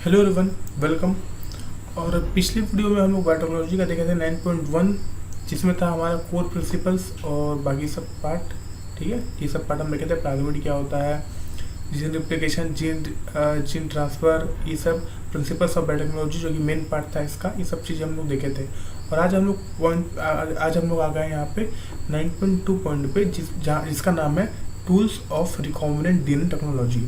Hello everyone, welcome. और पिछली video में हम लोग बायोटेक्नोलॉजी का देखे थे 9.1, जिसमें था हमारा कोर प्रिंसिपल्स और बाकी सब पार्ट। ठीक है, ये सब पार्ट हम देखे थे। प्लाज्मिड क्या होता है, जीन रिप्लिकेशन, जीन ट्रांसफ़र, ये सब प्रिंसिपल्स ऑफ बायोटेक्नोलॉजी जो कि मेन पार्ट था इसका, ये सब चीज़ें हम लोग देखे थे। और आज हम लोग आज हम लोग आ गए यहाँ पे 9.2 पॉइंट पे, जिसका नाम है tools of recombinant DNA technology.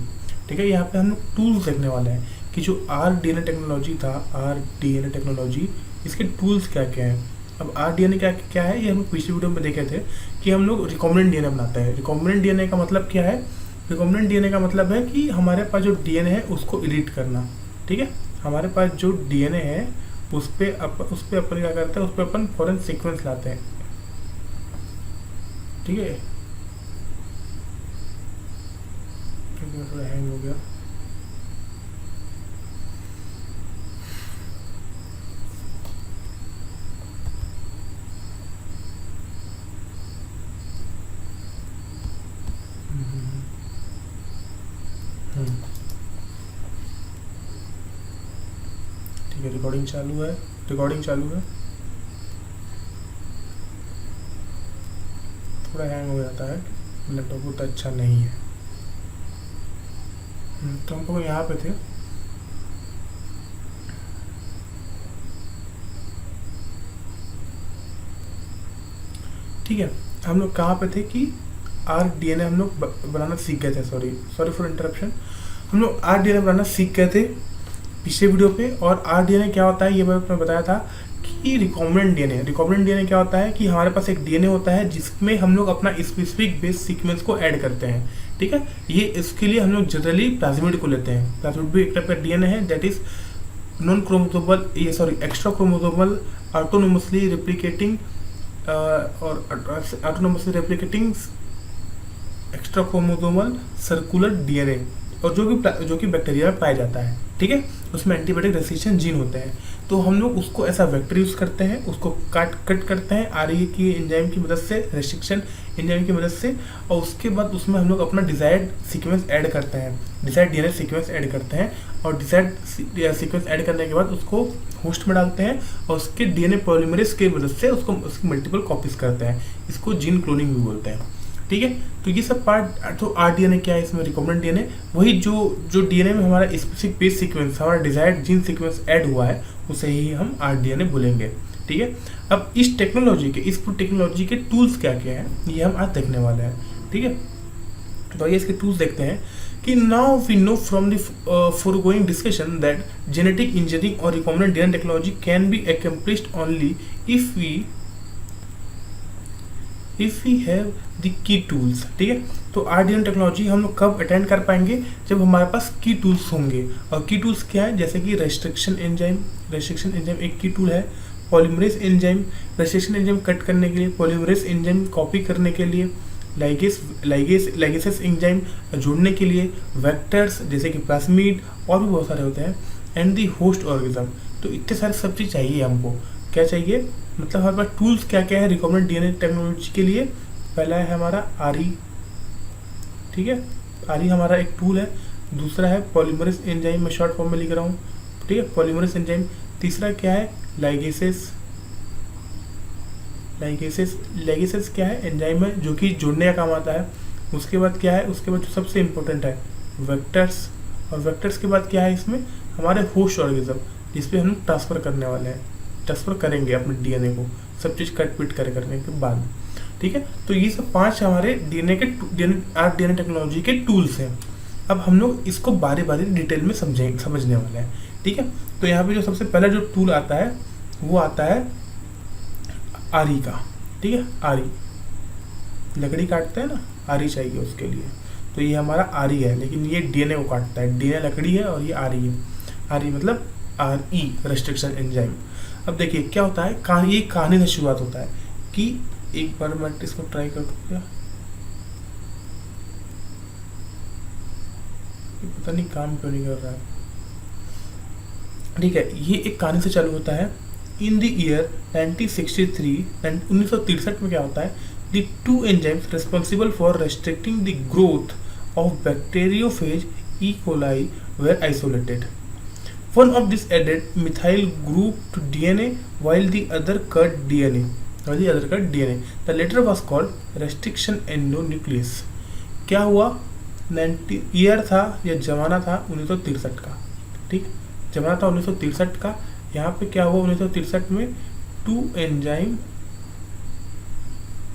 ठीक है, यहाँ पे हम लोग टूल्स देखने वाले हैं कि जो आरडीएनए टेक्नोलॉजी था, आरडीएनए टेक्नोलॉजी, इसके टूल्स क्या क्या हैं। अब आरडीएनए क्या क्या है, ये हम लोग पिछली वीडियो में देखे थे कि हम लोग रिकॉम्बिनेंट डीएनए बनाते हैं। रिकॉम्बिनेंट डीएनए का मतलब क्या है? रिकॉम्बिनेंट डीएनए का मतलब है कि हमारे पास जो डीएनए है उसको एडिट करना। ठीक है, हमारे पास जो डीएनए है उस पर अपन क्या करते हैं, उस पर अपन फॉरेन सीक्वेंस लाते हैं। ठीक है, थोड़ा हैंग हो गया। ठीक है, रिकॉर्डिंग चालू है। थोड़ा हैंग हो जाता है, लैपटॉप उतना अच्छा नहीं है। तो हम लोग यहाँ पे थे। ठीक है, हम लोग कहाँ पे थे कि आरडीएनए हम लोग बनाना सीख गए थे। Sorry for interruption. हम लोग आरडीएनए बनाना सीख गए थे पिछले वीडियो पे। और आरडीएनए क्या होता है ये मैंने बताया था कि रिकॉम्बिनेंट डीएनए क्या होता है कि हमारे पास एक डीएनए होता है जिसमें हम लोग अपना स्पेसिफिक बेस सीक्वेंस को ऐड करते हैं। ठीक है, ये इसके लिए हम लोग जनरली प्लाज्मिड को लेते हैं। प्लाज्मिड भी एक टाइप का डीएनए है, that is non chromosomal extra chromosomal autonomously replicating extra chromosomal circular DNA, और जो कि बैक्टीरिया में पाया जाता है। ठीक है, उसमें एंटीबायोटिक रेसिस्टेंट जीन होते हैं। तो हम लोग उसको ऐसा वेक्टर यूज़ करते हैं, उसको कट करते हैं आरईए की एंजाइम की मदद से, रेस्ट्रिक्शन एंजाइम की मदद से, और उसके बाद उसमें हम लोग अपना डिजायर्ड सीक्वेंस ऐड करते हैं, डिजायर्ड डीएनए सीक्वेंस ऐड करते हैं। और डिजायर्ड सीक्वेंस ऐड करने के बाद उसको होस्ट में डालते हैं और उसके डीएनए पॉलीमरेज की मदद से उसकी मल्टीपल कॉपीज करते हैं। इसको जीन क्लोनिंग भी बोलते हैं। ठीक है, तो ये सब पार्ट। तो आरडीएनए क्या है, इसमें रिकॉम्बिनेंट डीएनए वही जो डीएनए में हमारा स्पेसिफिक बेस सीक्वेंस, हमारा डिजायर्ड जीन सीक्वेंस ऐड हुआ है, उसे ही हम आरडीएनए बोलेंगे। ठीक है, अब इस पूरी टेक्नोलॉजी के टूल्स क्या क्या हैं ये हम आज देखने वाले हैं। ठीक है, तो आइए इसके टूल्स देखते हैं कि now we know from the foregoing discussion that genetic engineering और recombinant DNA technology can be accomplished only if we have the key tools। ठीक है, तो आरडीएनए टेक्नोलॉजी हम लोग कब अटेंड कर पाएंगे? जब हमारे पास की टूल्स होंगे। और की टूल्स क्या है? जैसे कि रेस्ट्रिक्शन एंजाइम एक की टूल है। Polymerase enzyme, restriction enzyme cut करने के लिए, पॉलीमरेज एंजाइम कॉपी करने के लिए, लाइगेसेस एंजाइम जोड़ने के लिए, वेक्टर्स जैसे कि प्लाज्मिड और भी बहुत सारे होते हैं, एंड दी होस्ट ऑर्गेनिज्म। तो इतने सारे सब चीज़ चाहिए हमको। क्या चाहिए मतलब हमारे पास टूल्स क्या क्या है रिकॉम्बिनेंट डीएनए टेक्नोलॉजी के लिए? पहला है हमारा आरई। ठीक है, आरई हमारा एक टूल है। दूसरा है पॉलीमरेज एंजाइम, मैं शॉर्ट फॉर्म में लिख रहा हूँ। ठीक है, पॉलीमरेज एंजाइम। तीसरा क्या है? लाइगेसेस क्या है? एंजाइम है जो कि जोड़ने का काम आता है। उसके बाद क्या है? उसके बाद जो सबसे इम्पोर्टेंट है वेक्टर्स। और वेक्टर्स के बाद क्या है इसमें? हमारे होस्ट ऑर्गेनिज्म, जिसपे हम ट्रांसफ़र करने वाले हैं, ट्रांसफ़र करेंगे अपने डीएनए को, सब चीज़ कट पिट करने के बाद। ठीक है, तो ये सब 5 हमारे आरडीएनए टेक्नोलॉजी के टूल्स हैं। अब हम लोग इसको बारी बारी डिटेल में समझने वाले हैं। ठीक है, तो यहाँ पे जो सबसे पहला जो टूल आता है वो आता है आरी का। ठीक है, आरी लकड़ी काटते हैं ना, आरी चाहिए उसके लिए। तो ये हमारा आरी है, लेकिन ये डीएनए को काटता है। डीएनए लकड़ी है और ये आरी है। आरी मतलब आरई, रेस्ट्रिक्शन एंजाइम। अब देखिए क्या होता है, ये कहानी से शुरुआत होता है कि एक बार मैं इसको ट्राई कर दूँ क्या, पता नहीं काम क्यों नहीं कर रहा है। ठीक है, ये एक कहानी से चालू होता है। इन द ईयर 1963 में क्या होता है, the 2 enzymes responsible for restricting the growth of bacteriophage E coli were isolated. One of this added methyl group to DNA while the other cut DNA. The latter was called restriction endonuclease. क्या हुआ? 90 year था या जमाना था 1963 का, ठीक, जमाना था 1963 का। यहाँ पे क्या हुआ 1963 में? 2 एंजाइम,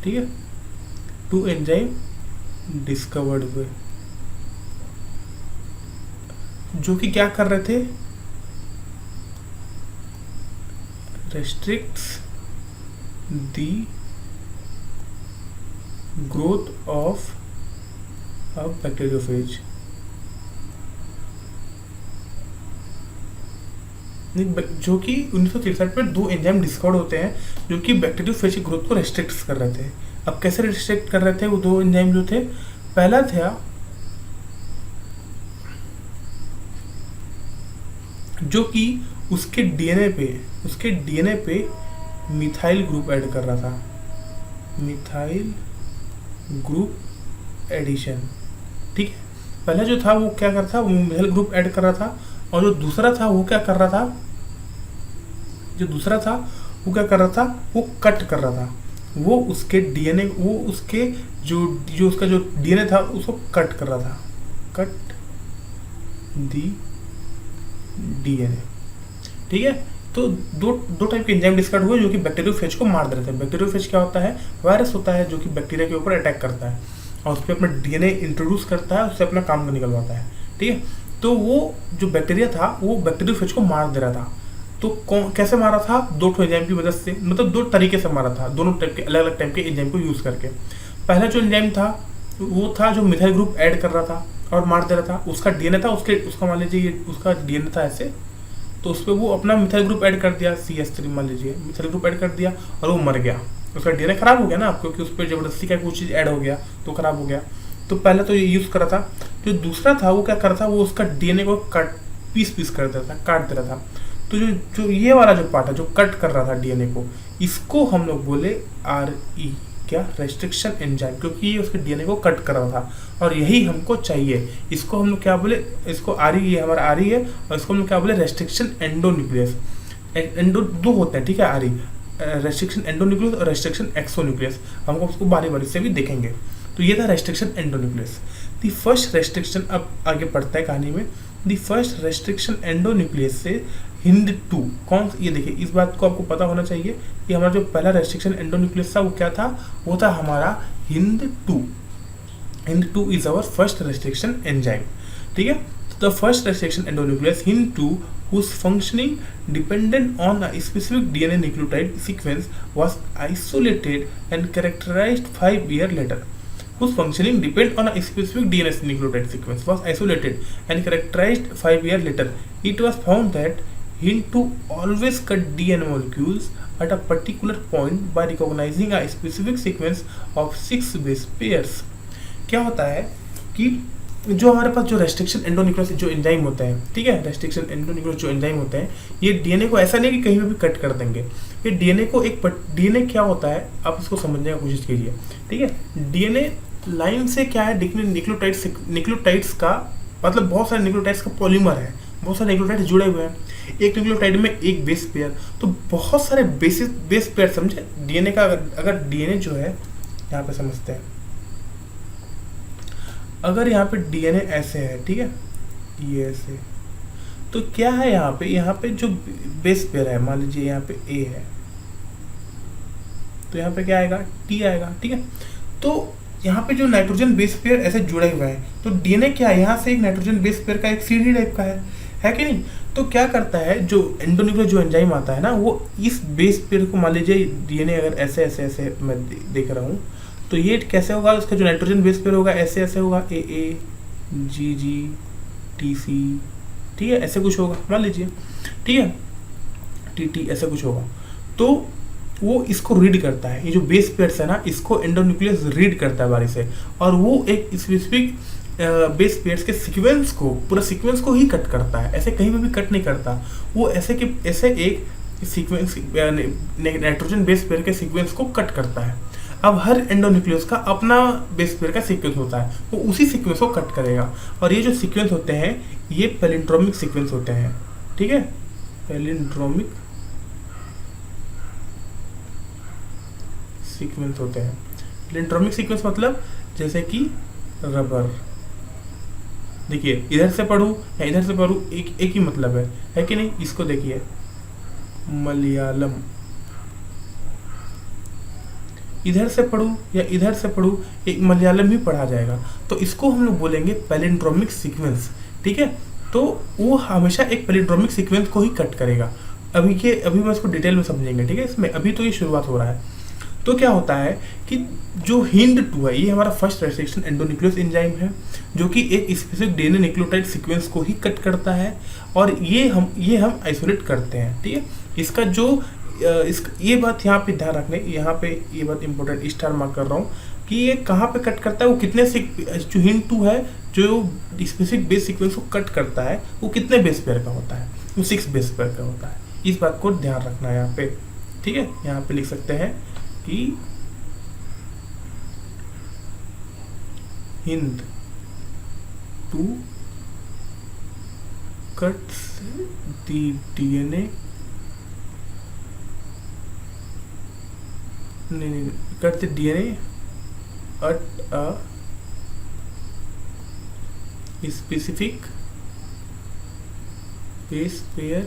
ठीक है, 2 एंजाइम डिस्कवर्ड हुए जो कि क्या कर रहे थे? restricts the growth of a bacteriophage। जो कि 1963 में 2 एंजाइम डिस्कवर्ड होते हैं जो कि बैक्टीरियोफेज की ग्रोथ को रेस्ट्रिक्ट कर रहे थे। अब कैसे रेस्ट्रिक्ट कर रहे थे? वो 2 एंजाइम जो थे, पहला था जो कि उसके डीएनए पे मिथाइल ग्रुप ऐड कर रहा था, मिथाइल ग्रुप एडिशन, ठीक है। पहला जो था वो क्या कर रहा था? वो मिथाइल ग्रुप ऐड कर रहा था, और जो दूसरा था वो क्या कर रहा था? वो कट कर रहा था। वो उसके डीएनए, वो उसके जो उसका जो डीएनए था उसको कट कर रहा था, कट दी डीएनए, ठीक है। तो दो टाइप के एंजाइम डिस्कवर्ड हुए जो कि बैक्टीरियोफेज को मार दे रहे थे। बैक्टीरियोफेज क्या होता है? वायरस होता है जो कि बैक्टीरिया के ऊपर अटैक करता है और उस पर अपना डीएनए इंट्रोड्यूस करता है, उससे अपना काम निकलवाता है, ठीक है। तो वो जो बैक्टीरिया था वो बैक्टीरियोफेज को मार दे रहा था। तो कैसे मारा था? 2 एंजाइम की मदद से, मतलब 2 तरीके से मारा था, दोनों टाइप के अलग अलग टाइप के एंजाइम को यूज करके। पहला जो एंजाइम था वो था जो मिथाइल ग्रुप ऐड कर रहा था और मार दे रहा था। उसका डीएनए था, उसका मान लीजिए उसका डीएनए था ऐसे, तो उस पर वो अपना मिथाइल ग्रुप ऐड कर दिया, CH3 मान लीजिए, मिथाइल ग्रुप ऐड कर दिया और वो मर गया। उसका डीएनए खराब हो गया ना आपको, क्योंकि उस पर जबरदस्ती का कुछ चीज़ ऐड हो गया तो खराब हो गया। तो पहले तो ये यूज़ करा था। जो दूसरा था वो क्या कर रहा था? वो उसका डीएनए को पीस कर देता था, काट दे रहा था। तो जो ये वाला जो पार्ट है जो कट कर रहा था डीएनए को, इसको हम लोग बोले RE, क्या? रेस्ट्रिक्शन एंजाइम, क्योंकि ये उसके डीएनए को कट कर रहा था और यही हमको चाहिए। इसको हम लोग क्या बोले? इसको RE, ये हमारा RE है, और इसको हम लोग क्या बोले? Restriction endonuclease. एंडो 2 होते हैं, ठीक है, RE, रेस्ट्रिक्शन एंडोन्यूक्लियस और रेस्ट्रिक्शन एक्सोन्यूक्लियस। हमको उसको बारी बारी से भी देखेंगे। तो ये था restriction endonuclease. The first restriction, अब आगे पढ़ता है कहानी में। द फर्स्ट रेस्ट्रिक्शन एंडोन्यूक्लियस से HindII कौन? ये देखिए, इस बात को आपको पता होना चाहिए कि हमारा जो पहला रेस्ट्रिक्शन एंडोन्यूक्लियस था वो क्या था? वो था हमारा HindII। HindII is our first restriction enzyme, ठीक है। The first restriction endonuclease HindII whose functioning depended on a specific DNA nucleotide sequence was isolated and characterized 5 years later. Whose functioning depend on a specific DNA nucleotide sequence was isolated and characterized 5 years later. It was found that HindII always cut DNA molecules at a particular point by recognizing a specific sequence of 6 base pairs. क्या होता है कि जो हमारे पास जो restriction endonuclease जो enzyme होते हैं, ठीक है, रेस्ट्रिक्शन एंडोन्यूक्लियस जो एंजाइम होते हैं, ये डीएनए को ऐसा नहीं कि कहीं पे भी कट कर देंगे। ये डीएनए को डीएनए क्या होता है, आप इसको समझने की कोशिश कीजिए, ठीक है। डीएनए लाइन से क्या है? न्यूक्लियोटाइड्स का मतलब बहुत सारे न्यूक्लियोटाइड्स का पॉलीमर है, बहुत सारे न्यूक्लियोटाइड्स जुड़े हुए हैं। एक न्यूक्लियोटाइड में एक बेस पेयर, तो बहुत सारे बेस पेयर, समझे। डीएनए का अगर डीएनए जो है, यहाँ पे समझते हैं, अगर यहाँ पे डीएनए ऐसे है, ठीक है, ये ऐसे, तो क्या है यहाँ पे जो बेस पेयर है, मान लीजिए यहाँ पे A है, तो यहाँ पे क्या आएगा? T आएगा, ठीक है। तो यहाँ पे जो नाइट्रोजन बेस पेयर ऐसे जुड़े हुए हैं, तो डीएनए क्या है? यहाँ से एक नाइट्रोजन बेस पेयर का एक CD टाइप का है कि नहीं? तो क्या करता है, जो एंडोन्यूक्लियस जो एंजाइम आता है ना, वो इस बेस पेयर को, मान लीजिए डीएनए अगर ऐसे ऐसे ऐसे मैं देख रहा हूँ, तो ये कैसे होगा? उसका जो नाइट्रोजन बेस पेयर होगा ऐसे ऐसे होगा, AA GG TC, ठीक है, ऐसे कुछ होगा मान लीजिए, ठीक है, TT ऐसे कुछ होगा। तो वो इसको रीड करता है, ये जो बेस पेयर्स है ना, इसको एंडोन्यूक्लियस रीड करता है बारी से, और वो एक स्पेसिफिक बेस पेयर्स के सीक्वेंस को, पूरा सीक्वेंस को ही कट करता है, ऐसे कहीं भी कट नहीं करता। वो ऐसे एक सीक्वेंस नाइट्रोजन बेस पेयर के सीक्वेंस को कट करता है। अब हर एंडोन्यूक्लियस का अपना बेस पेयर का सीक्वेंस होता है, वो उसी सीक्वेंस को कट करेगा। और ये जो सीक्वेंस होते हैं ये पैलिंड्रोमिक सीक्वेंस होते हैं, ठीक है, पैलिंड्रोमिक सीक्वेंस होते हैं। पैलिंड्रोमिक सीक्वेंस मतलब जैसे कि रबर, देखिए इधर से पढ़ूँ या इधर से पढ़ूँ एक ही मतलब है कि नहीं। इसको देखिए मलयालम, इधर से पढ़ूँ या इधर से पढ़ूँ एक मलयालम ही पढ़ा जाएगा, तो इसको हम लोग बोलेंगे पैलिंड्रोमिक सीक्वेंस, ठीक है। तो वो हमेशा एक पैलिंड्रोमिक सीक्वेंस को ही कट करेगा। अभी मैं इसको डिटेल में समझेंगे, ठीक है। इसमें अभी तो ये शुरुआत हो रहा है। तो क्या होता है कि जो HIND2 है, ये हमारा फर्स्ट रेस्ट्रिक्शन एंडोन्यूक्लियोस एंजाइम है, जो कि एक स्पेसिफिक डीएनए न्यूक्लियोटाइड सीक्वेंस को ही कट करता है, और ये हम आइसोलेट करते हैं, ठीक है। इसका जो ये बात यहाँ पे ध्यान रखने, यहाँ पे ये बात इंपॉर्टेंट स्टार मार्क कर रहा हूँ कि ये कहाँ पे कट करता है, वो कितने से, जो HIND2 है जो स्पेसिफिक बेस सीक्वेंस को कट करता है, वो कितने बेस पेयर का होता है, वो 6 बेस पेयर का होता है। इस बात को ध्यान रखना है यहाँ पे, ठीक है। यहाँ पे लिख सकते हैं कि HIND2 cuts the DNA, cut the DNA at a specific base pair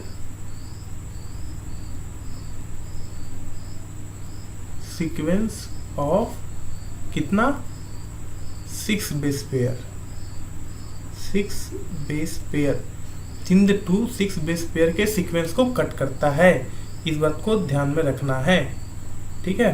sequence of कितना, 6 base pair, 6 base pair, HIND2 6 base pair के सीक्वेंस को कट करता है। इस बात को ध्यान में रखना है, ठीक है।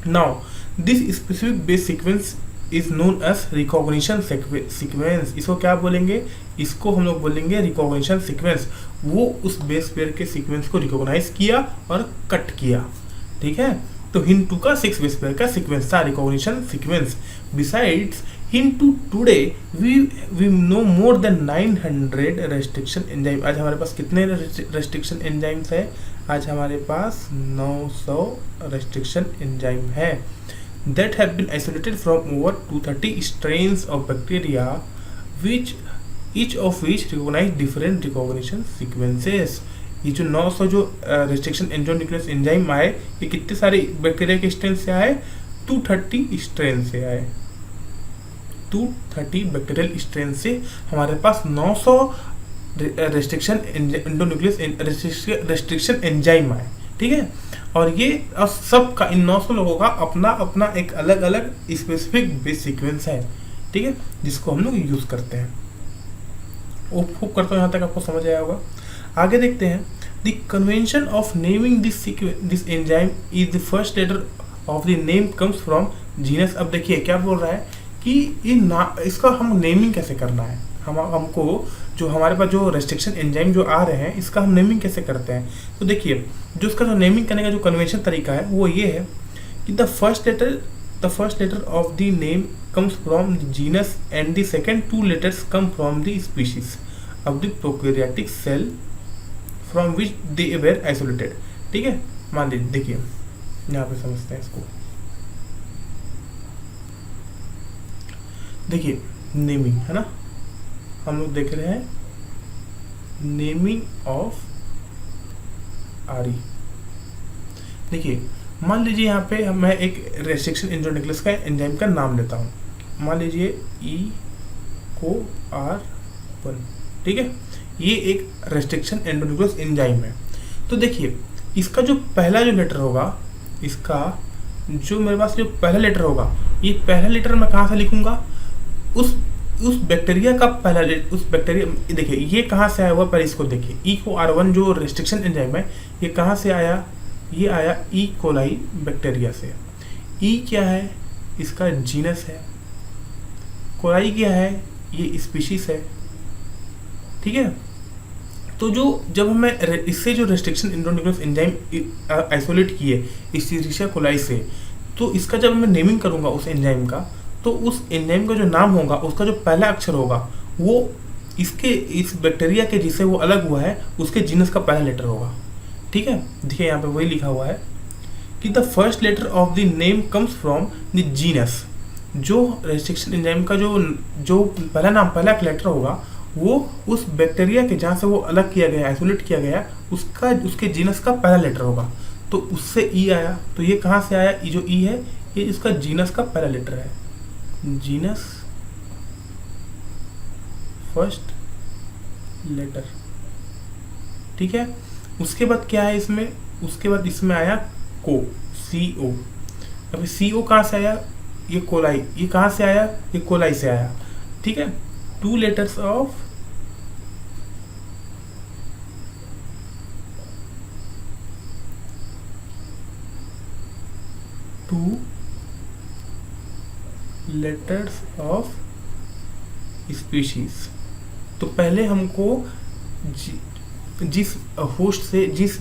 Now this specific base sequence is known as recognition sequence. इसको क्या बोलेंगे, इसको हम लोग बोलेंगे रिकॉग्निशन सीक्वेंस। वो उस बेस पेयर के सीक्वेंस को रिकॉग्नाइज किया और कट किया, ठीक है। तो HIND2 का 6 बेस पेयर का सीक्वेंस था recognition sequence. Besides HIND2 today we know more than 900 restriction enzyme. आज हमारे पास कितने रेस्ट्रिक्शन एंजाइम्स है, आज हमारे पास 900 रेस्ट्रिक्शन एंजाइम है, that have been isolated from over 230 strains of bacteria, which each of which recognize different recognition sequences। ये जो 900 जो रेस्ट्रिक्शन एंडोन्यूक्लियोस एंजाइम आए, ये कितने सारे बैक्टीरिया के स्ट्रेन से आए, 230 स्ट्रेन से आए, 230 बैक्टीरियल स्ट्रेन से हमारे पास 900 रेस्ट्रिक्शन एंडोन्यूक्लियोस रेस्ट्रिक्शन एंजाइम आए, ठीक है। और ये सब का, इन 900 लोगों का अपना अपना एक अलग अलग स्पेसिफिक बेस सीक्वेंस है, ठीक है, जिसको हम लोग यूज करते हैं। होप करता हूँ यहाँ तक आपको समझ आया होगा। आगे देखते हैं, the convention of naming this enzyme is the first letter of the name comes from genus. अब देखिए क्या बोल रहा है कि इसका हम नेमिंग कैसे करना है, हमको जो हमारे पास जो रेस्ट्रिक्शन एंजाइम जो आ रहे हैं, इसका हम नेमिंग कैसे करते हैं। तो देखिए जो इसका जो नेमिंग करने का जो कन्वेंशन तरीका है वो ये है कि the first letter of the name comes from the genus and the second 2 letters come from the species of the prokaryotic cell from which they were isolated, ठीक है। मान लीजिए, देखिए यहाँ पे समझते हैं इसको। देखिए नेमिंग है ना, हम लोग देख रहे हैं नेमिंग ऑफ आरी। देखिए मान लीजिए यहाँ पे मैं एक रेस्ट्रिक्शन एंडोन्यूक्लियोस का एंजाइम का नाम लेता हूँ, मान लीजिए ECOR1, ठीक है। ये एक रेस्ट्रिक्शन एंडोन्यूक्लियोस एंजाइम है। तो देखिए इसका जो पहला जो लेटर होगा, इसका जो मेरे पास जो पहला लेटर होगा, ये पहला लेटर मैं कहाँ से लिखूंगा, उस बैक्टीरिया का पहला लेटर, उस बैक्टीरिया, देखिए ये कहाँ से आया हुआ, पहले इसको देखिए। ECOR1 जो रेस्ट्रिक्शन एंजाइम है, ये कहाँ से आया, ये आया E. कोलाई बैक्टीरिया से। E क्या है, इसका जीनस है, कोलाई क्या है, ये स्पीशीज है, ठीक है। तो जब हमें इससे जो रेस्ट्रिक्शन एंडोन्यूक्लियोस एंजाइम आइसोलेट किए इस्टीरिशिया कोलाई से, तो इसका जब मैं नेमिंग करूंगा उस एंजाइम का, तो उस एंजाइम का जो नाम होगा, उसका जो पहला अक्षर होगा, वो इस बैक्टीरिया के जिससे वो अलग हुआ है उसके जीनस का पहला लेटर होगा, ठीक है। देखिए यहाँ पे वही लिखा हुआ है कि the first letter of the name comes from the genus. जो रेस्ट्रिक्शन एंजाइम का जो पहला नाम, पहला लेटर होगा, वो उस बैक्टीरिया के जहाँ से वो अलग किया गया, आइसोलेट किया गया, उसका उसके जीनस का पहला लेटर होगा। तो उससे ई आया, तो ये कहाँ से आया? ये जो ई है ये इसका जीनस का पहला लेटर है, जीनस फर्स्ट लेटर, ठीक है। उसके बाद क्या है इसमें? उसके बाद इसमें आया को, सी ओ। अभी सी ओ कहाँ से आया? ये कोलाई। ये कहाँ से आया? ये कोलाई से आया, ठीक है। Two letters of two letters of species. तो पहले हमको जिस होस्ट से, जिस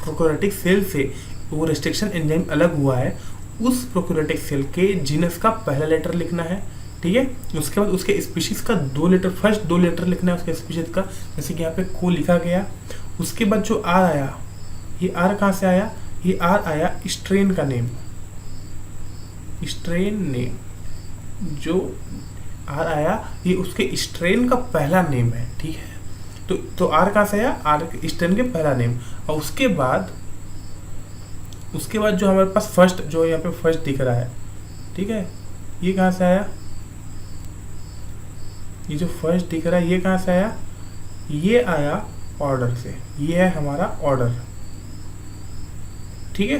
प्रोकैरियोटिक सेल से वो रेस्ट्रिक्शन एंजाइम अलग हुआ है, उस प्रोकैरियोटिक सेल के जीनस का पहला लेटर लिखना है, ठीक है। उसके बाद उसके स्पीशीज का दो लेटर, फर्स्ट दो लेटर लिखना है उसके स्पीशीज का, जैसे कि यहाँ पे को लिखा गया। उसके बाद जो आर आया, ये आर कहाँ से आया? ये आर आया स्ट्रेन का नेम, स्ट्रेन नेम। जो आर आया ये उसके स्ट्रेन का पहला नेम है, ठीक है। तो आर कहाँ से आया? आर स्ट्रेन के पहला नेम। और उसके बाद जो हमारे पास फर्स्ट, जो यहाँ पे फर्स्ट दिख रहा है, ठीक है, ये कहाँ से आया? ये जो फर्स्ट दिख रहा है ये कहाँ से आया? ये आया ऑर्डर से, ये है हमारा ऑर्डर, ठीक है।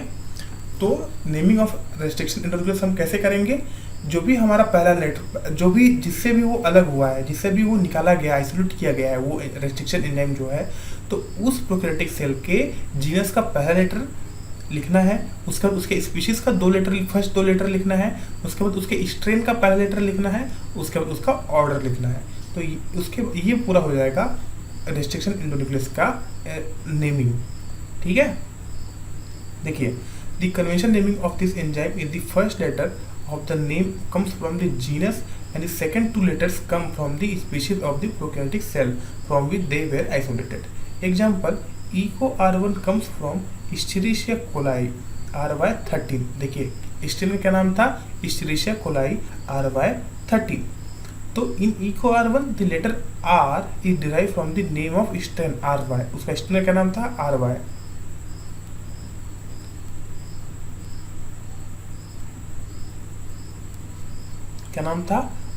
तो नेमिंग ऑफ रेस्ट्रिक्शन इंटरफेस हम कैसे करेंगे? जो भी हमारा पहला लेटर, जो भी जिससे भी वो अलग हुआ है, जिससे भी वो निकाला गया, आइसोलेट किया गया है वो रेस्ट्रिक्शन एंजाइम जो है, तो उस प्रोकैरियोटिक सेल के जीनस का पहला लेटर लिखना है। उसके बाद उसके स्पीशीज का दो लेटर, फर्स्ट दो लेटर लिखना है। उसके बाद उसके स्ट्रेन का पहला लेटर लिखना है। उसके बाद उसका ऑर्डर लिखना है। तो उसके ये पूरा हो जाएगा रेस्ट्रिक्शन एंडोन्यूक्लियस का नेमिंग, ठीक है। देखिए, the convention naming of this enzyme is the first letter of the name comes from the genus and the second two letters come from the species of the prokaryotic cell from which they were isolated. Example, EcoR1 comes from Escherichia coli RY13। देखिए strain में क्या नाम था? Escherichia coli RY13। तो इन EcoR1 the letter R is derived from the name of strain RY। उसका strain में क्या नाम था? RY। क्या नाम था?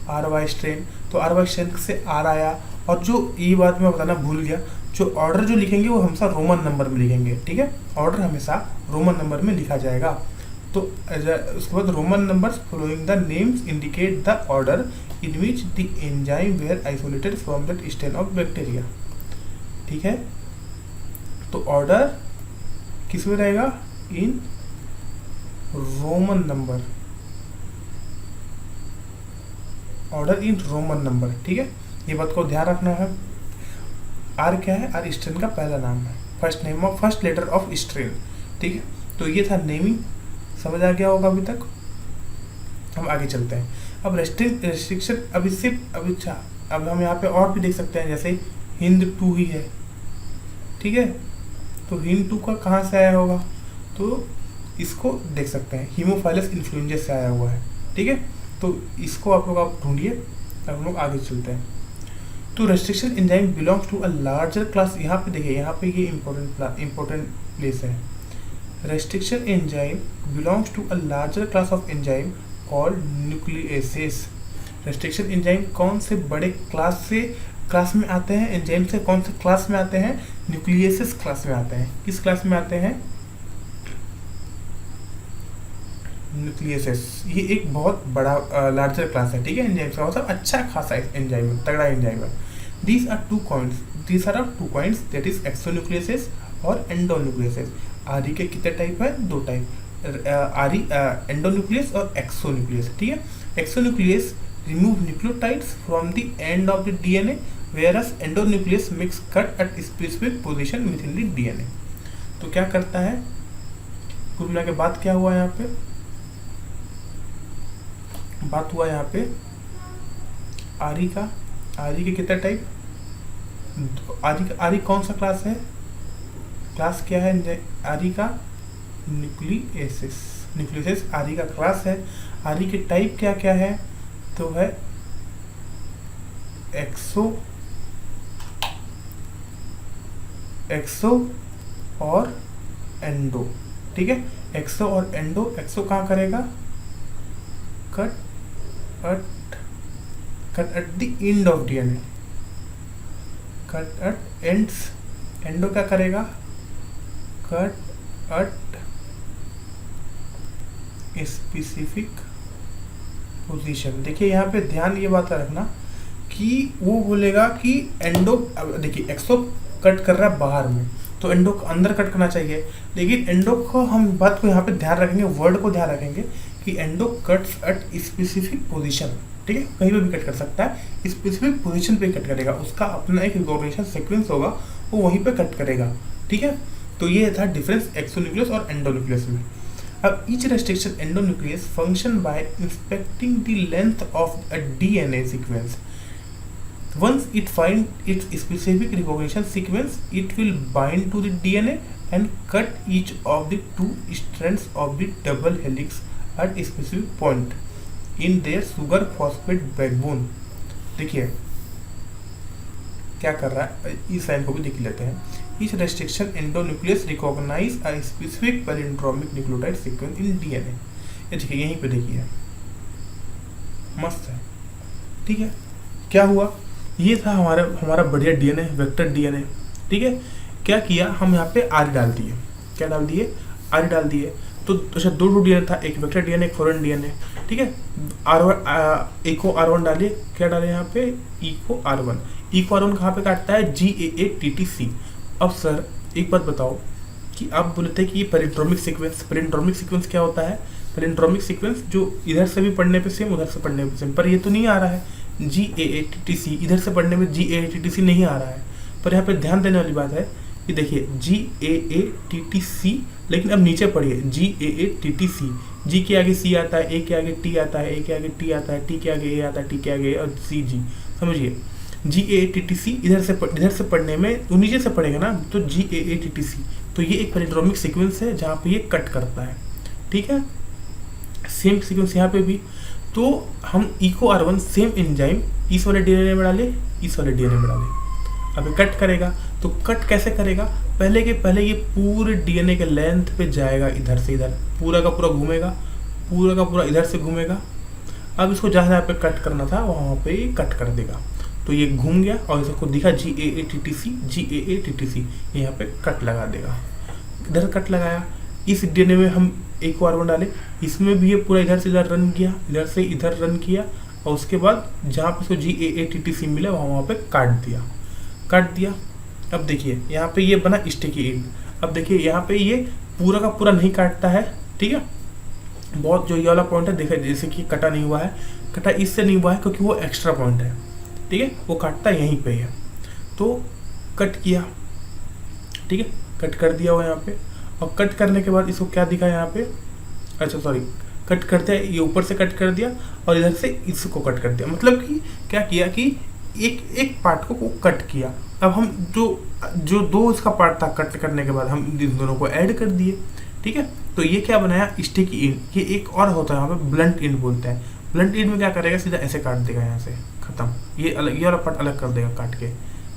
R Y strain. तो आर वाई स्ट्रेन से आर आया। और जो ये बात मैं बताना भूल गया, जो ऑर्डर जो लिखेंगे वो हमेशा रोमन नंबर में लिखेंगे, ठीक है। ऑर्डर हमेशा रोमन नंबर में लिखा जाएगा। तो उसके बाद Roman numbers following the names indicate the order in which the enzyme were isolated from that strain of bacteria, ठीक है। तो ऑर्डर किस में रहेगा? In Roman number, order in Roman number, ठीक है। ये बात को ध्यान रखना है। आर क्या है? आर स्ट्रेन का पहला नाम है, first name of, first letter of strain, ठीक है। तो ये था नेमिंग, समझ आ गया होगा अभी तक। हम आगे चलते हैं। अब रेस्ट्रिक्शन, अब इससे अब हम यहाँ पे और भी देख सकते हैं, जैसे हिंद 2 ही है, ठीक है। तो हिंद 2 का कहाँ से आया होगा? तो इसको देख सकते हैं, हीमोफाइलस इन्फ्लुएंजा से आया हुआ है, ठीक है। तो इसको आप लोग ढूंढिए, हम लोग आगे चलते हैं। तो restriction enzyme belongs to a larger class. यहाँ पे देखिए, यहाँ पे ये इंपॉर्टेंट प्लेस है। Restriction enzyme belongs to a larger class of enzyme called nucleases. Restriction enzyme कौन से बड़े क्लास में आते हैं? एंजाइम से कौन से क्लास में आते हैं? न्यूक्लियेसेस क्लास में आते हैं। किस क्लास में आते हैं? न्यूक्लियसेस। ये एक बहुत बड़ा लार्जर क्लास है, ठीक है। एंजाइम का मतलब अच्छा खासा एंजाइम है, तगड़ा एंजाइम है। These are two points that is exonucleases और एंडोन्यूक्लियसेस। आरी के कितने टाइप है? 2 टाइप, आरी एंडोन्यूक्लियस और एक्सोन्यूक्लियस, ठीक है। Exonuclease remove nucleotides from the end of the DNA, whereas endonuclease makes cut at specific position with in the DNA. तो क्या करता है? कुल मिला के बात क्या हुआ यहाँ पे? बात हुआ यहाँ पे आरी के कितने टाइप? आरी कौन सा क्लास है? क्लास क्या है आरी का? न्यूक्लियसेस आरी का क्लास है। आरी के टाइप क्या क्या है? तो है एक्सो और एंडो, ठीक है। एक्सो और एंडो, एक्सो कहाँ करेगा, cut at the end of DNA, cut at ends. Endo क्या करेगा, कट एट स्पेसिफिक पोजीशन। देखिए यहाँ पे ध्यान ये बात का रखना कि वो बोलेगा कि एंडो, देखिए एक्सो कट कर रहा है बाहर में, तो एंडो को अंदर कट करना चाहिए, लेकिन एंडो को हम बात को यहाँ पे ध्यान रखेंगे, वर्ड को ध्यान रखेंगे कि endo cuts at specific position, ठीक है। कहीं पे भी कट कर सकता है, स्पेसिफिक पोजीशन पे कट करेगा, उसका अपना एक रिकॉग्निशन सीक्वेंस होगा, वो वहीं पे कट करेगा, ठीक है। तो ये था डिफरेंस एक्सोन्यूक्लियस और एंडोन्यूक्लियस में। अब each restriction endonuclease function by inspecting the length of a DNA sequence. Once it finds its specific recognition sequence, it will bind to the DNA and cut each of the two strands of the double helix at a specific point in their sugar phosphate backbone। देखिए क्या कर रहा है, इस line को भी देख लेते हैं। Each restriction endonuclease recognize a specific palindromic nucleotide sequence in DNA। ये देखिए यहीं पे देखिए, मस्त है, ठीक है। क्या हुआ, ये था हमारा बढ़िया डीएनए, वेक्टर डीएनए, ठीक है। क्या किया, हम यहाँ पे आर डाल दिए, क्या डाल दिए, आर डाल दिए। तो अच्छा दो डीएनए था, एक वेक्टर डीएनए, एक फॉरेन डीएनए, ठीक है। R1 इको R1 डालिए, क्या डाले यहाँ पे, इको R1। इको R1 कहाँ पे काटता है, GAATTC। अब सर एक बात बताओ कि आप बोले थे कि ये पैलिंड्रोमिक सीक्वेंस, पैलिंड्रोमिक सीक्वेंस क्या होता है, पैलिंड्रोमिक सीक्वेंस जो इधर से भी पढ़ने पे सेम, उधर से पढ़ने पे सेम, पर ये तो नहीं आ रहा है GAATTC, इधर से पढ़ने में GAATTC नहीं आ रहा है। पर यहाँ पे ध्यान देने वाली बात है कि देखिए GAATTC, लेकिन अब नीचे पढ़िए GAATTC, G के आगे C आता है, A के आगे T आता है, A के आगे T आता है, T के आगे A आता है, T के आगे A और CG, समझिए। GAATTC इधर से पढ़ने में तो नीचे से पढ़ेगा ना, तो GAATTC, तो ये एक पैलिंड्रोमिक सीक्वेंस है जहाँ पे ये कट करता है, ठीक है। सेम सीक्वेंस यहाँ पे भी। तो हम इको R1 सेम एंजाइम इस वाले डीएनए में डाले, इस वाले डीएनए में डाले, अब कट करेगा। तो कट कैसे करेगा, पहले के पहले ये पूरे डीएनए के लेंथ पे जाएगा, इधर से इधर पूरा का पूरा घूमेगा, पूरा का पूरा इधर से घूमेगा। अब इसको जहाँ पे कट करना था वहाँ पे कट कर देगा, तो ये घूम गया और इसको दिखा GAATTC, यहाँ पे कट लगा देगा। इधर कट लगाया, इस डीएनए में हम एक R1 डाले, इसमें भी ये पूरा इधर से इधर रन किया, इधर से इधर रन किया, और उसके बाद जहाँ पे इसको GAATTC मिला वहाँ पे काट दिया। अब देखिए यहाँ पे ये बना स्टिकी एंड। अब देखिए यहाँ पे ये पूरा का पूरा नहीं काटता है, ठीक है। बहुत जो ये वाला पॉइंट है देखिए, जैसे कि कटा नहीं हुआ है, कटा इससे नहीं हुआ है क्योंकि वो एक्स्ट्रा पॉइंट है, ठीक है, वो काटता यहीं पे है। तो कट किया, ठीक है, कट कर दिया हुआ यहाँ पे। और कट करने के बाद इसको क्या दिखा यहाँ पे, अच्छा सॉरी, कट करते हैं, ये ऊपर से कट कर दिया और इधर से इसको कट कर दिया। मतलब कि क्या किया कि एक पार्ट को कट किया। अब हम जो दो इसका पार्ट था कट करने के बाद हम इन दोनों को ऐड कर दिए, ठीक है। तो ये क्या बनाया, स्टिकी इंड। ये एक और होता है यहाँ पे ब्लंट इंड बोलते हैं। ब्लंट इंड में क्या करेगा, सीधा ऐसे काट देगा, यहाँ से खत्म, ये अलग, ये वाला पार्ट अलग कर देगा काट के,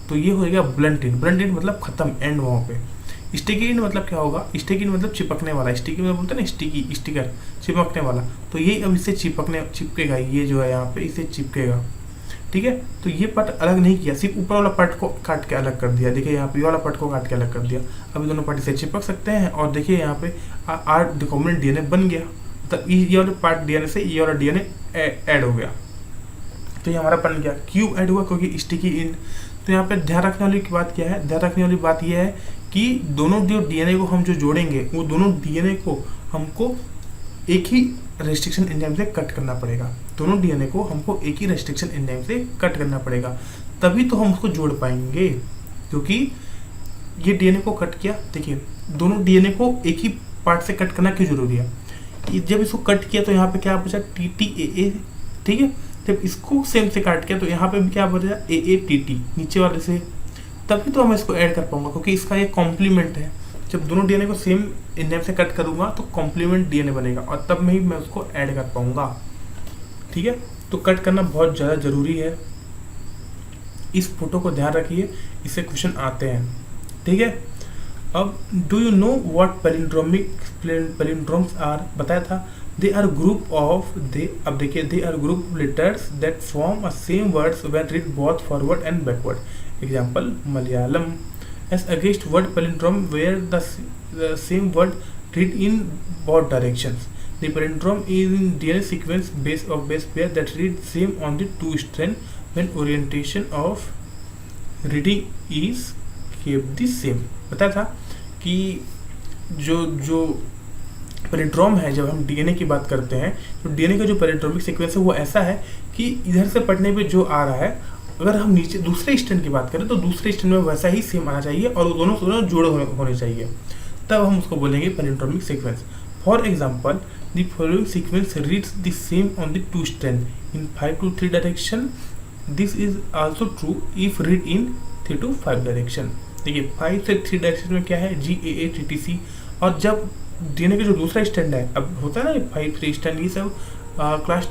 तो ये हो गया ब्लंट इंड। ब्लंट इंड मतलब खत्म, एंड वहाँ पे। स्टिकी इंड मतलब क्या होगा, स्टिकी इंड मतलब चिपकने वाला, स्टिकी मतलब बोलते हैं ना स्टिकी, स्टिकर, चिपकने वाला। तो ये अब इससे चिपकेगा, ये जो है यहाँ पे इससे चिपकेगा, ठीक है। तो ये पार्ट अलग नहीं किया, सिर्फ ऊपर वाला पार्ट को काट के अलग कर दिया। देखिए यहाँ पे ये वाला पार्ट को काट के अलग कर दिया। अभी दोनों पार्ट से चिपक सकते हैं। और देखिए यहाँ पे आर रिकॉम्बिनेंट डीएनए बन गया, तो ये वाले पार्ट डीएनए से ये वाला डीएनए ऐड हो गया, तो ये हमारा बन गया। क्यों ऐड हुआ, क्योंकि स्टिकी इंड। तो यहाँ पे ध्यान रखने वाली बात क्या है, ध्यान रखने वाली बात यह है कि दोनों जो डीएनए को हम जो जोड़ेंगे, वो दोनों डीएनए को हमको एक ही रेस्ट्रिक्शन एंजाइम से कट करना पड़ेगा। दोनों डीएनए को हमको एक ही रेस्ट्रिक्शन एंजाइम से कट करना पड़ेगा, तभी तो हम उसको जोड़ पाएंगे। क्योंकि ये डीएनए को कट किया, देखिए दोनों डीएनए को एक ही पार्ट से कट करना क्यों जरूरी है, जब इसको कट किया तो यहाँ पे क्या बचा, TTAA, ठीक है। जब इसको सेम से काट किया तो यहाँ पे भी क्या बचा, AATT नीचे वाले से, तभी तो मैं इसको ऐड कर पाऊंगा, क्योंकि इसका ये कॉम्प्लीमेंट है। जब दोनों डीएनए को सेम एंजाइम से कट करूंगा तो कॉम्प्लीमेंट डीएनए बनेगा, और तब में ही मैं उसको ऐड कर पाऊंगा, ठीक है। तो कट करना बहुत ज़्यादा ज़रूरी है। इस फोटो को ध्यान रखिए, इससे क्वेश्चन आते हैं, ठीक है। अब do you know what palindromes are, बताया था। They are group of they, अब देखिए, they are group of letters that form a same words when read both forward and backward. Example Malayalam. As against word palindrome where the same word read in both directions. The palindrome is in DNA sequence base pair that read same on the two strand when orientation of reading is kept the same. बताया था कि जो palindrome है, जब हम DNA की बात करते हैं तो डीएनए का जो पैलिंड्रोमिक सीक्वेंस है वो ऐसा है कि इधर से पढ़ने पे जो आ रहा है, अगर हम नीचे दूसरे स्टैंड की बात करें तो दूसरे स्टैंड में वैसा ही सेम आना चाहिए और दोनों जोड़े होने चाहिए, तब हम उसको बोलेंगे palindromic sequence. For example the following sequence reads the same on the two stand in 5 to 3 direction. This is also true if read in 3 to 5 direction. देखिए 5 से 3 डायरेक्शन में क्या है, GAATTC। और जब डीएनए का जो दूसरा स्टैंड है, अब होता है ना 5-3 स्टैंड, ये सब क्लास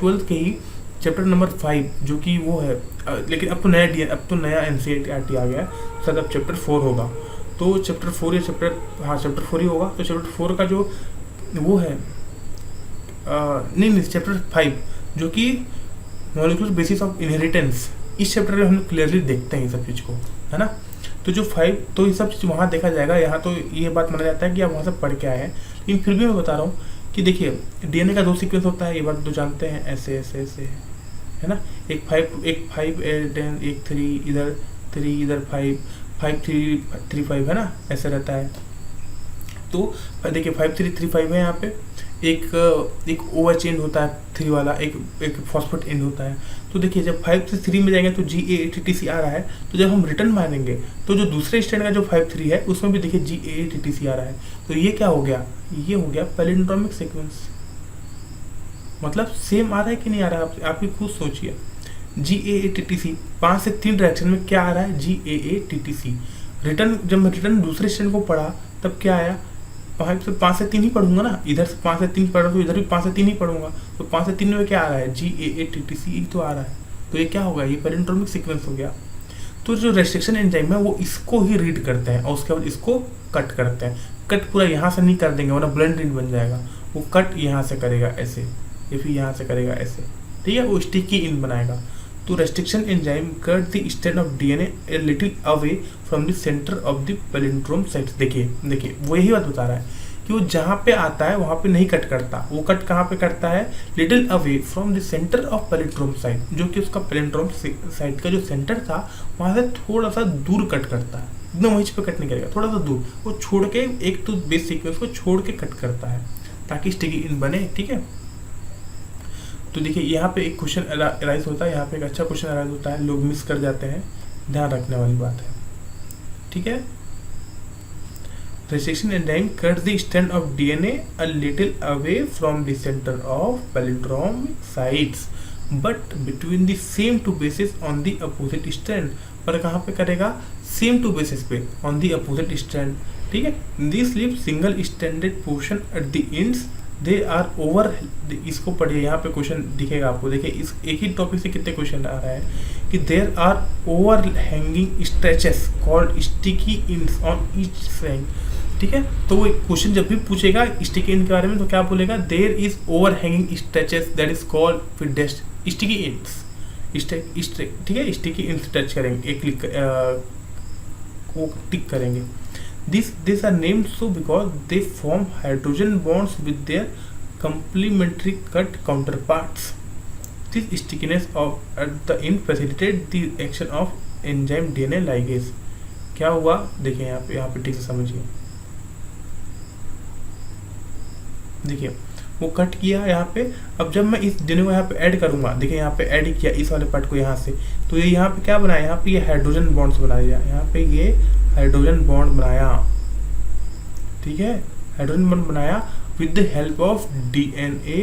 12 के ही चैप्टर नंबर 5 जो कि वो है, लेकिन अब तो नया NCERT आ गया है, शायद अब चैप्टर 4 होगा। तो चैप्टर 4 या चैप्टर 4 ही होगा। तो चैप्टर 4 का जो वो है नहीं चैप्टर 5 जो कि मॉलिक्यूलर बेसिस ऑफ इनहेरिटेंस, इस चैप्टर में हम क्लियरली देखते हैं ये सब चीज़ को, है ना। तो जो 5, तो ये सब चीज़ वहाँ देखा जाएगा। यहाँ तो ये बात माना जाता है कि आप वहाँ से पढ़ के आए हैं, लेकिन फिर भी मैं बता रहा हूँ कि देखिए डीएनए का 2 सीक्वेंस होता है, ये बात तो जानते हैं, ऐसे ऐसे ऐसे है ना। एक 5 एक 3 इधर 3 इधर 5 3 3 5 है ना, ऐसे रहता है। तो देखिए 5 3 3 5 है। यहाँ पे एक OH एंड होता है 3 वाला, एक फॉस्फेट एंड होता है। तो देखिए जब 5 से 3 में जाएंगे तो GAATTC आ रहा है। तो जब हम रिटर्न मारेंगे तो जो दूसरे स्टैंड का जो 5 3 है उसमें भी देखिए GAATTC आ रहा है। तो ये क्या हो गया, ये हो गया पैलिंड्रोमिक सीक्वेंस। मतलब सेम आ रहा है कि नहीं आ रहा है, आप ही खुद सोचिए। GAATTC 5 से 3 डायरेक्शन में क्या आ रहा है, GAATTC। रिटर्न, जब मैं रिटर्न दूसरे स्टैंड को पढ़ा तब क्या आया, 5 से 3 ही पढ़ूंगा ना, इधर से 5 से 3 पढ़ा तो इधर भी 5 से 3 ही पढ़ूंगा। तो 5 से 3 में क्या आ रहा है, GAATTC ही तो आ रहा है। तो ये क्या होगा, ये पैलिंड्रोमिक सीक्वेंस हो गया। तो जो रेस्ट्रिक्शन एंजाइम है वो इसको ही रीड करते हैं और उसके बाद इसको कट करते हैं। कट पूरा यहाँ से नहीं कर देंगे वरना ब्लेंड इन बन जाएगा। वो कट यहाँ से करेगा ऐसे, या फिर यहाँ से करेगा ऐसे, ठीक है, वो स्टिकी इन बनाएगा। तो restriction enzyme cut the stand of DNA a little away from the centre of the palindrome site. देखिए वो यही बात बता रहा है कि वो जहाँ पे आता है वहाँ पे नहीं कट करता, वो कट कहाँ पे करता है, little away from the centre of palindrome site, जो कि उसका पैलिंड्रोम साइट का जो सेंटर था वहाँ से थोड़ा सा दूर कट करता है। एकदम वहीं पे कट नहीं करेगा, थोड़ा सा दूर वो छोड़ के, एक तो बेस सीक्वेंस को छोड़ के कट करता है ताकि स्टिकी इन बने, ठीक है। तो देखिए यहाँ पे एक क्वेश्चन अराइज होता है, यहाँ पे एक अच्छा क्वेश्चन अराइज होता है, लोग मिस कर जाते हैं, ध्यान रखने वाली बात है, ठीक है। Restriction enzyme cuts the strand of DNA a little away from the center of palindromic sites, but between the same two bases on the opposite strand। पर कहाँ पे करेगा, same two bases पे on the opposite strand, ठीक है। These leave single stranded portion at the ends। They are over, इसको पढ़िए, यहाँ पे क्वेश्चन दिखेगा आपको। देखिए इस एक ही टॉपिक से कितने क्वेश्चन आ रहा है कि there are overhanging stretches called sticky ends on each side, ठीक है। तो वो क्वेश्चन जब भी पूछेगा स्टिकी इंड के बारे में तो क्या बोलेगा, there is overhanging stretches that is called with dust sticky ends, ठीक है। स्टिकी इंड्स टच करेंगे, एक क्लिक वो टिक करेंगे। These are named so because they form hydrogen bonds with their complementary cut counterparts. This stickiness at the end facilitates the action of enzyme DNA ligase। क्या हुआ देखिए यहाँ पे ठीक से समझिए। देखिए वो कट किया यहाँ पे। अब जब मैं इस DNA को यहाँ पे ऐड करूँगा, देखिए यहाँ पे ऐड किया इस वाले पार्ट को यहाँ से, तो ये यहाँ पे क्या बनाया, यहाँ पे ये हाइड्रोजन बॉन्ड्स बना दिया, यहाँ पे ये हाइड्रोजन बॉन्ड बनाया, ठीक है। हाइड्रोजन बॉन्ड बनाया with the help of DNA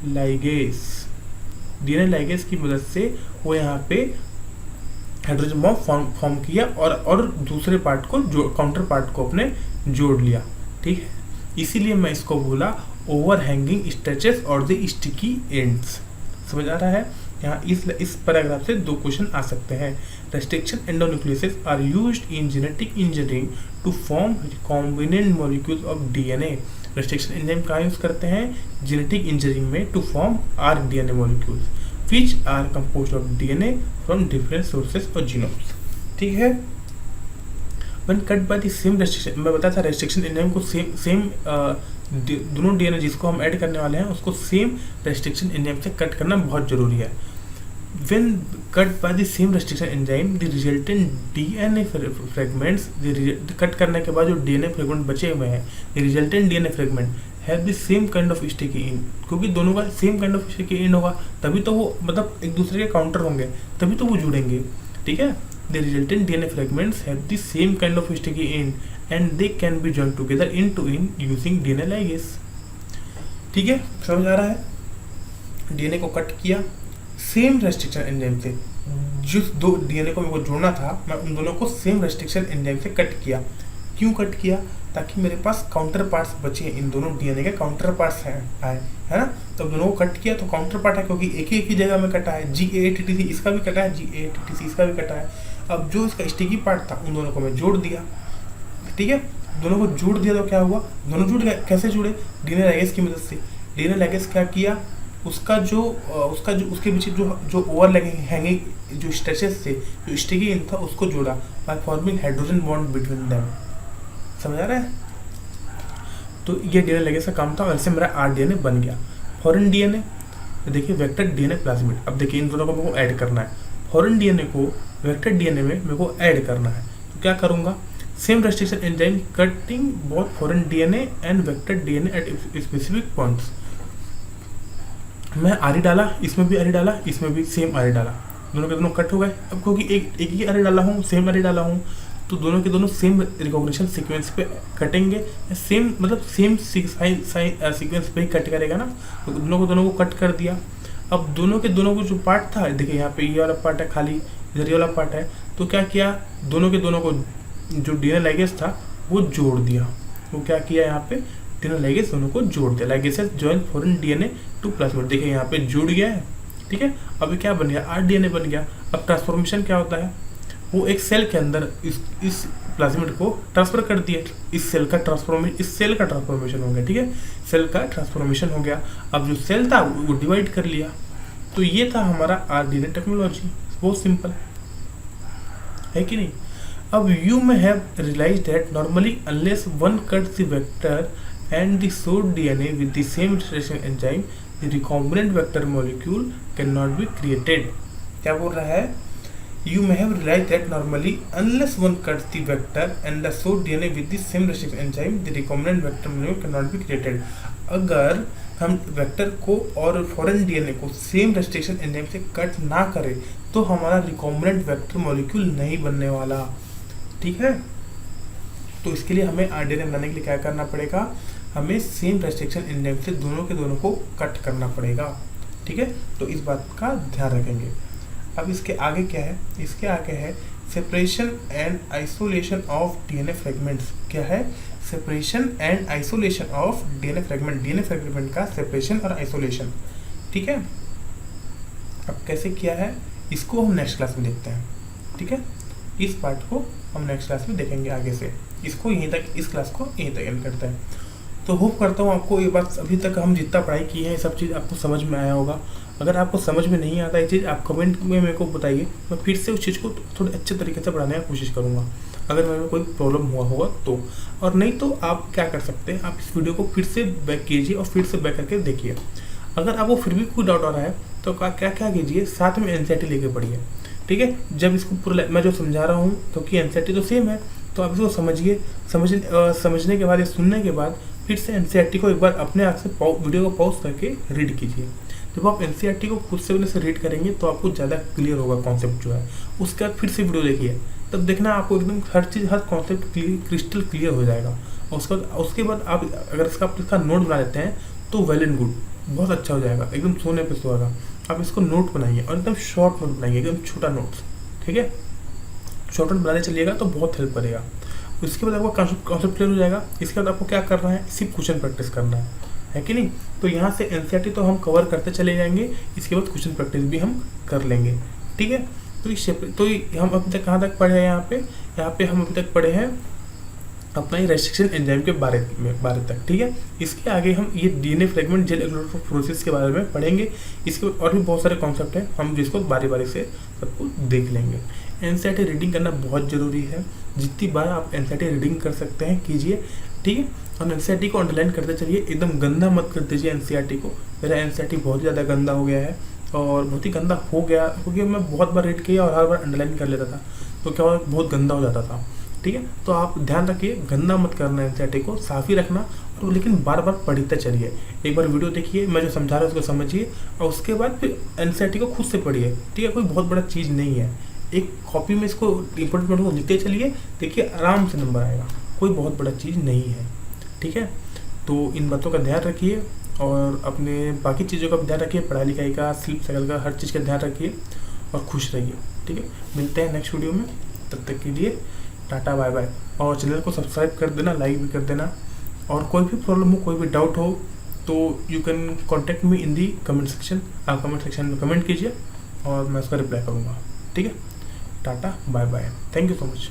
ligase. DNA ligase की मदद से वो यहाँ पे हाइड्रोजन बॉन्ड फॉर्म किया और दूसरे पार्ट को काउंटर पार्ट को अपने जोड़ लिया, ठीक है। इसीलिए मैं इसको बोला ओवर हैंगिंग स्ट्रेचेस और द स्टिकी एंड्स। समझ आ रहा है। यहाँ इस पैराग्राफ से 2 क्वेश्चन आ सकते हैं। Restriction endonucleases are used in genetic engineering to form recombinant molecules of DNA. Restriction enzyme कहाँ यूज करते हैं? जेनेटिक इंजीनियरिंग में, to form rDNA molecules which are composed of DNA from different sources और genomes. ठीक है, one cut by the same restriction, मैं बताया था रेस्ट्रिक्शन एंजाइम को सेम दोनों डीएनए जिसको हम ऐड करने वाले हैं उसको सेम रेस्ट्रिक्शन एंजाइम से कट करना बहुत जरूरी है। When cut by the same restriction enzyme, the resultant DNA fragments, cut करने के बाद जो DNA फ्रेगमेंट बचे हुए हैं, the resultant DNA fragment have the same kind of sticky end, क्योंकि दोनों का same kind of sticky end होगा तभी तो वो मतलब एक दूसरे के काउंटर होंगे, तभी तो वो जुड़ेंगे। ठीक है, the resultant DNA fragments have the same kind of sticky end and they can be joined together end to end using DNA ligase। ठीक है, समझ आ रहा है? DNA को कट किया सेम रेस्ट्रिक्शन एंजाइम से, जिस 2 डीएनए को मेरे को जोड़ना था मैं उन दोनों को सेम रेस्ट्रिक्शन एंजाइम से कट किया। क्यों कट किया? ताकि मेरे पास काउंटर पार्ट्स बचे, इन दोनों डीएनए के काउंटर पार्ट्स हैं आए, है ना। तो दोनों को कट किया तो काउंटर पार्ट है, क्योंकि एक ही जगह में कटा है। GAATTC इसका भी कटा है, GAATTC इसका भी कटा है। अब जो इसका स्टिकी पार्ट था उन दोनों को मैं जोड़ दिया। ठीक है, दोनों को जोड़ दिया तो क्या हुआ? दोनों जुड़ गए। कैसे जुड़े? डीएनए लाइगेज की मदद से। डीएनए लाइगेज क्या किया? उसका जो उसके पीछे जो ओवरलैपिंग हैंगिंग जो स्ट्रेचेस थे, जो स्टिकी इन था, उसको जोड़ा by forming hydrogen bond between them. समझ आ रहा है? तो ये डीएनए लाइगेज का काम था और इससे मेरा आरडीएनए बन गया। फॉरेन डीएनए देखिए, वेक्टर डीएनए प्लाज्मिड। अब देखिए इन दोनों को मेरे को ऐड करना है। फॉरेन डीएनए को वेक्टर डीएनए में मेरे को ऐड करना है, तो क्या करूँगा? Same restriction enzyme cutting both foreign DNA and vector DNA at specific points. मैं आरी डाला, इसमें भी आरी डाला, इसमें भी सेम आरी डाला, दोनों के दोनों कट हो गए। अब क्योंकि एक ही आरी डाला हूँ, सेम आरी डाला हूँ, तो दोनों के दोनों सेम रिकॉग्निशन सीक्वेंस पे कटेंगे। सेम मतलब सेम सीक्वेंस पे ही कट करेगा ना, तो दोनों को कट कर दिया। अब दोनों के दोनों को जो पार्ट था, देखिए यहाँ पे ये वाला पार्ट है खाली, इधर ये वाला पार्ट है, तो क्या किया? दोनों के दोनों को जो डीएनए लाइगेज था वो जोड़ दिया। वो क्या किया? यहाँ पे डीएनए लाइगेज दोनों को जोड़ दिया। Ligases join foreign DNA to plasmid. देखिए यहाँ पे जुड़ गया है। ठीक है, अब क्या बन गया? आरडीएनए बन गया। अब ट्रांसफॉर्मेशन क्या होता है? वो एक सेल के अंदर इस प्लाज्मिड को ट्रांसफर कर दिया। इस सेल का ट्रांसफॉर्मेशन हो गया। ठीक है, सेल का ट्रांसफॉर्मेशन हो गया। अब जो सेल था वो डिवाइड कर लिया। तो ये था हमारा आरडीएनए टेक्नोलॉजी। बहुत सिंपल है कि नहीं? अब you may have realized that normally unless one cuts the vector and the source DNA with the same restriction enzyme, the recombinant vector molecule cannot be created। क्या बोल रहा है? You may have realized that normally unless one cuts the vector and the source DNA with the same restriction enzyme, the recombinant vector molecule cannot be created। अगर हम vector को और foreign DNA को same restriction enzyme से cut ना करें तो हमारा रिकॉम्बिनेंट वेक्टर मॉलिक्यूल नहीं बनने वाला। ठीक है, तो इसके लिए हमें आरडीएनए बनाने के लिए क्या करना पड़ेगा? हमें सेम रेस्ट्रिक्शन एंजाइम से दोनों के दोनों को कट करना पड़ेगा। ठीक है, तो इस बात का ध्यान रखेंगे। अब इसके आगे क्या है? इसके आगे है separation and isolation of DNA fragments. क्या है? Separation and isolation of DNA fragment. DNA fragment का सेपरेशन और आइसोलेशन। ठीक है, अब कैसे किया है इसको हम नेक्स्ट क्लास में देखते हैं। ठीक है, इस पार्ट को हम नेक्स्ट क्लास में देखेंगे आगे से। इसको यहीं तक, इस क्लास को यहीं तक एंड करते हैं। तो होप करता हूँ आपको ये बात, अभी तक हम जितना पढ़ाई की है ये सब चीज़ आपको समझ में आया होगा। अगर आपको समझ में नहीं आता ये चीज़, आप कमेंट में मेरे को बताइए, मैं फिर से उस चीज़ को थोड़े अच्छे तरीके से पढ़ाने की कोशिश करूँगा अगर मेरे में कोई प्रॉब्लम हुआ होगा तो। और नहीं तो आप क्या कर सकते हैं, आप इस वीडियो को फिर से बैक कीजिए और फिर से बैक करके देखिए। अगर आपको फिर भी कोई डाउट आ रहा है तो क्या कीजिए, साथ में एनसीईआरटी लेके पढ़िए। ठीक है, जब इसको पूरा मैं जो समझा रहा हूँ, क्योंकि एनसीईआरटी तो सेम है, तो आप इसको समझिए। समझने के बाद या सुनने के बाद फिर से एनसीईआरटी को एक बार अपने आप से वीडियो को पॉज करके रीड कीजिए। जब आप एनसीईआरटी को खुद से रीड करेंगे तो आपको ज़्यादा क्लियर होगा कॉन्सेप्ट जो है। उसके बाद फिर से वीडियो देखिए, तब देखना आपको एकदम हर चीज़, हर कॉन्सेप्ट क्रिस्टल क्लियर हो जाएगा। और उसके बाद आप अगर इसका नोट बना लेते हैं तो वेल एंड गुड, बहुत अच्छा हो जाएगा, एकदम सोने पे सुहागा। आप इसको नोट बनाइए और एकदम शॉर्ट नोट बनाइए, एकदम छोटा नोट्स। ठीक है, शॉर्ट नोट बनाने चलिएगा तो बहुत हेल्प करेगा। उसके बाद आपको कॉन्सेप्ट क्लियर हो जाएगा। इसके बाद आपको क्या करना है, सिर्फ क्वेश्चन प्रैक्टिस करना है कि नहीं। तो यहाँ से एनसीईआरटी तो हम कवर करते चले जाएंगे, इसके बाद क्वेश्चन प्रैक्टिस भी हम कर लेंगे, ठीक है। हम अभी तक कहाँ तक पढ़े हैं यहाँ पे हम अभी तक पढ़े हैं अपना ये रेस्ट्रिक्शन एंजाइम के बारे तक, ठीक है। इसके आगे हम ये डीएनए फ्रेगमेंट जेल इलेक्ट्रोफोरेसिस के बारे में पढ़ेंगे। इसके और भी बहुत सारे कॉन्सेप्ट हैं, हम जिसको बारी बारी से सबको देख लेंगे। एनसीईआरटी रीडिंग करना बहुत ज़रूरी है, जितनी बार आप एनसीईआरटी रीडिंग कर सकते हैं कीजिए, ठीक है। और एनसीईआरटी को अंडरलाइन करते चलिए, एकदम गंदा मत कर दीजिए एनसीईआरटी को। मेरा एनसीईआरटी बहुत ज़्यादा गंदा हो गया है और बहुत ही गंदा हो गया, क्योंकि मैं बहुत बार रीड किया और हर बार अंडरलाइन कर लेता था, तो क्या हुआ, बहुत गंदा हो जाता था, ठीक है। तो आप ध्यान रखिए, गंदा मत करना एनसीईआरटी को, साफ ही रखना, और लेकिन बार बार पढ़ते चलिए। एक बार वीडियो देखिए, मैं जो समझा रहा हूँ उसको समझिए, और उसके बाद फिर एनसीईआरटी को खुद से पढ़िए, ठीक है। कोई बहुत बड़ा चीज़ नहीं है, एक कॉपी में इसको इंपॉर्टेंट को लिखते चलिए, देखिए आराम से नंबर आएगा, कोई बहुत बड़ा चीज़ नहीं है, ठीक है। तो इन बातों का ध्यान रखिए और अपने बाकी चीज़ों का भी ध्यान रखिए, पढ़ाई लिखाई का, स्लीप साइकिल का, हर चीज़ का ध्यान रखिए और खुश रहिए, ठीक है। मिलते हैं नेक्स्ट वीडियो में, तब तक के लिए टाटा बाय बाय। और चैनल को सब्सक्राइब कर देना, लाइक भी कर देना, और कोई भी प्रॉब्लम हो, कोई भी डाउट हो तो you can contact me in the comment section. आप कमेंट सेक्शन में कमेंट कीजिए और मैं उसका रिप्लाई करूँगा, ठीक है। Tata bye bye, thank you so much.